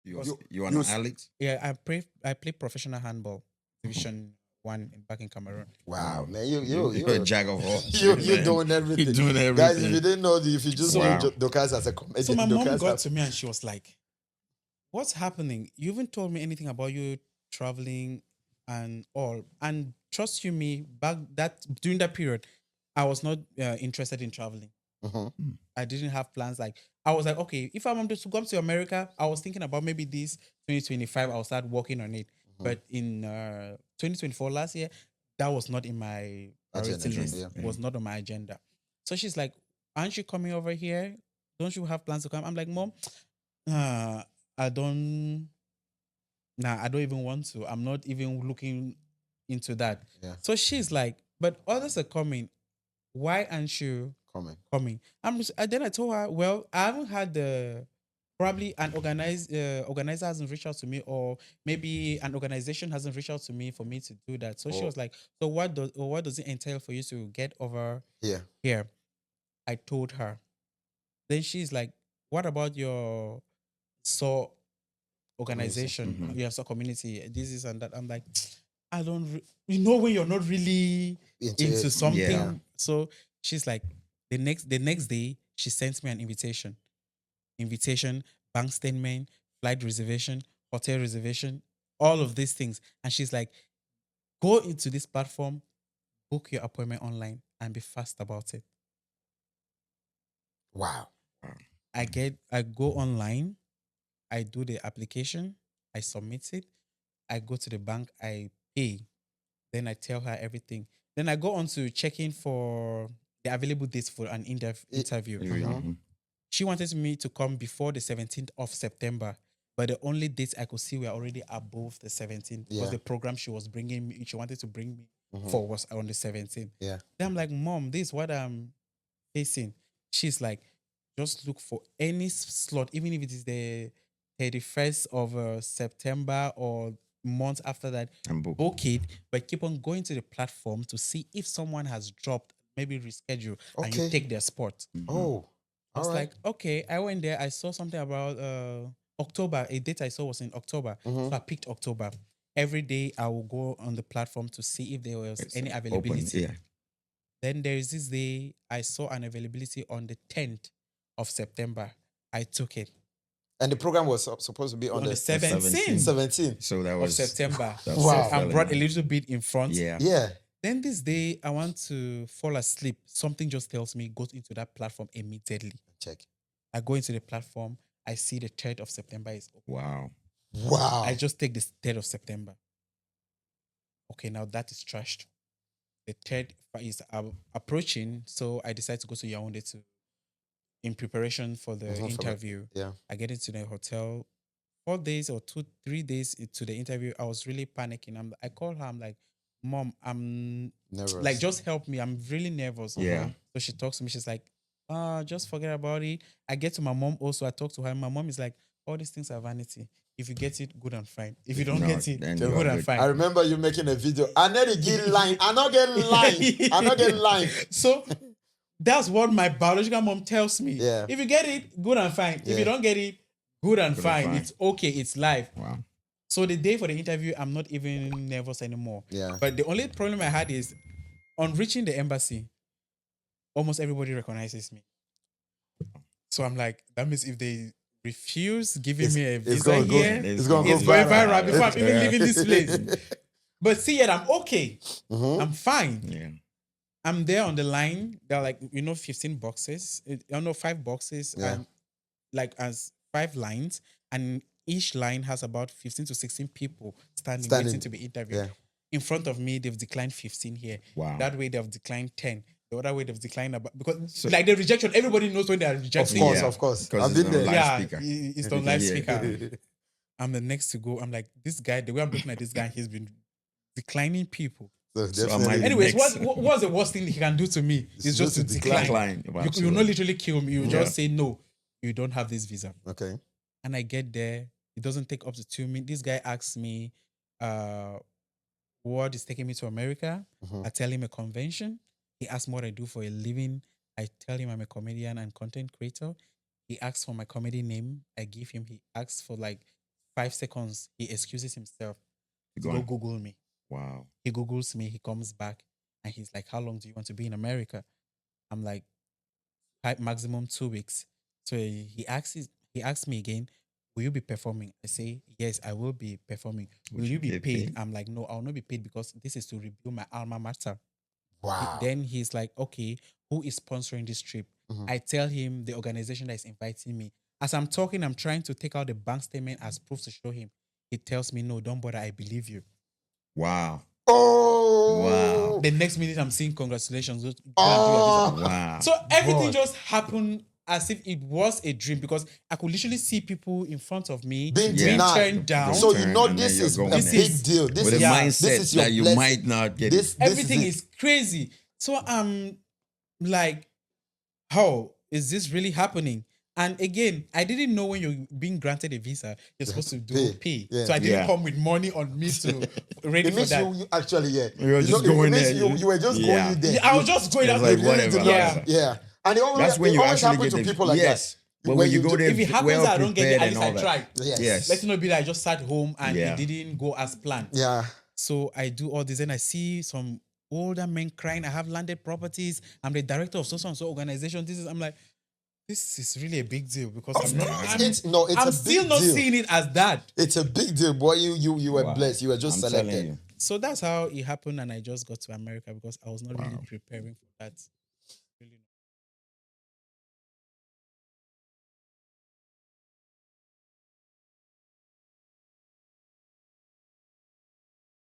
You an athlete? Yeah, I play professional handball, Division 1 back in Cameroon. Wow, man, You're a jack of all. you're man. doing everything. You're doing everything. Guys, if you didn't know, if you just Wow. know Dorcas as a comedian, So my mom Dorcas got has- to me and she was like, "What's happening? You haven't told me anything about you traveling and all." And trust you me, during that period, I was not interested in traveling. Mhm. I didn't have plans. Like I was like, okay, if I'm to come to America, I was thinking about maybe this 2025, I'll start working on it. But in 2024 last year, that was not in my priority Agenda, list. yeah. Was not on my agenda. So she's like, "Aren't you coming over here? Don't you have plans to come?" I'm like, "Mom, I don't. Nah, I don't even want to. I'm not even looking into that." Yeah. So she's like, "But others are coming. Why aren't you coming?" Then I told her, "Well, I haven't had probably an organizer hasn't reached out to me, or maybe an organization hasn't reached out to me for me to do that." So she was like, "So what does it entail for you to get over here?" I told her. Then she's like, "What about your organization, your community? This is and that." I'm like, "I don't, when you're not really into something." Yeah. So she's like, the next day, she sent me an invitation, bank statement, flight reservation, hotel reservation, all of these things. And she's like, "Go into this platform, book your appointment online, and be fast about it." Wow. I go online, I do the application, I submit it, I go to the bank, I pay, then I tell her everything. Then I go on to check in for the available dates for an interview. Mhm. She wanted me to come before the 17th of September, but the only dates I could see were already above the 17th because Yeah. the program she wanted to bring me for was on the 17th. Yeah. Then I'm like, "Mom, this is what I'm facing." She's like, "Just look for any slot, even if it is the 31st of September or months after that, And book it, but keep on going to the platform to see if someone has dropped, maybe reschedule, and you Okay. take their spot." Oh, I was all right. like, "Okay." I went there. I saw something about October. A date I saw was in October. So I picked October. Every day I will go on the platform to see if there was any availability. Open, yeah. Then there is this day I saw an availability on the 10th of September. I took it. And the program was supposed to be on On the 17th 17th. So that of was September. that's Wow. so I fell brought a in. little bit in front. Yeah. Yeah. Then this day I want to fall asleep. Something just tells me go into that platform immediately. Check. I go into the platform. I see the 3rd of September is open. Wow. Wow. I just take the 3rd of September. Okay, now that is trashed. The 3rd is approaching, so I decide to go to Yaoundé in preparation for the interview. Yeah. I get into the hotel. 4 days or 3 days into the interview, I was really panicking. I called her. I'm like, "Mom, I'm Nervous. like, just help me. I'm really nervous." Yeah. So she talks to me. She's like, "Just forget about it." I get to my mom also. I talk to her. My mom is like, "All these things are vanity. If you get it, good and fine. If you don't No, get it, then good you are and good. fine." I remember you making a video. I nearly get line. I not get line. I not get line. So that's what my biological mom tells me. Yeah. If you get it, good and fine. If Yeah. you don't get it, good and Good and fine. fine. It's okay. It's life. Wow. So the day for the interview, I'm not even nervous anymore. Yeah. But the only problem I had is on reaching the embassy, almost everybody recognizes me. So I'm like, that means if they refuse giving me a visa gonna go- here, it's gonna go it's going viral. viral before I'm even Yeah. leaving this place. But see it, I'm okay. Mhm. I'm fine. Yeah. I'm there on the line. There are 15 boxes. 5 boxes, Yeah. and as 5 lines, and each line has about 15 to 16 people standing waiting to be interviewed. Yeah. In front of me, they've declined 15 here. Wow. That way, they've declined 10. The other way, they've declined about because the rejection. Everybody knows when they are rejecting. Of course. Because I've it's been on there. live Yeah, speaker. it's on live Yeah. speaker. I'm the next to go. I'm like, this guy. The way I'm looking at this guy, he's been declining people. So So am I definitely. the Anyways, next- what's the worst thing he can do to me? Is just to decline. Decline. You will Absolutely. not literally kill me. You Yeah. just say no. You don't have this visa. Okay. And I get there. It doesn't take up to 2 minutes. This guy asks me, what is taking me to America? Mhm. I tell him a convention. He asks me what I do for a living. I tell him I'm a comedian and content creator. He asks for my comedy name. I give him. He asks for 5 seconds, he excuses himself to Go go on. Google me. Wow. He Googles me, he comes back, and he's like, how long do you want to be in America? I'm like, maximum 2 weeks. So he asks me again, will you be performing? I say, yes, I will be performing. Will you be get paid? paid? I'm like, no, I'll not be paid because this is to rebuild my alma mater. Wow. Then he's like, okay, who is sponsoring this trip? I tell him the organization that is inviting me. As I'm talking, I'm trying to take out the bank statement as proof to show him. He tells me, no, don't bother, I believe you. Wow. Oh. Wow. The next minute, I'm saying congratulations. Go and do your visa. Wow. So everything God. just happened as if it was a dream because I could literally see people in front of me Being being denied. turned down. So you Turn know and then this you're is a going big next. deal. This With a is mindset this is your that you blessing. might not get This Everything is is crazy. So I'm like, how is this really happening? And again, I didn't know when you're being granted a visa, you're supposed to do pay. Yeah. So I didn't Yeah. come with money on me to ready It for means that. you actually You were just it going means there. You were just Yeah. going there. Yeah, I was just going It's out. like, You really whatever. did not- Yeah. Yeah. And it always, That's when you always actually happen get to the people like yes. that. But when you go there, If it happens, well I don't get it. prepared At and least I all that. tried. Yes. Yes. Let it not be that I just sat home and Yeah. it didn't go as planned. Yeah. So I do all this and I see some older men crying. I have landed properties. I'm the director of so and so organization. I'm like, this is really a big deal because I'm a still big not deal. seeing it as that. It's a big deal, boy. You were Wow. blessed. You were just I'm telling selected. you. So that's how it happened, and I just got to America because I was not really preparing for that. Really not.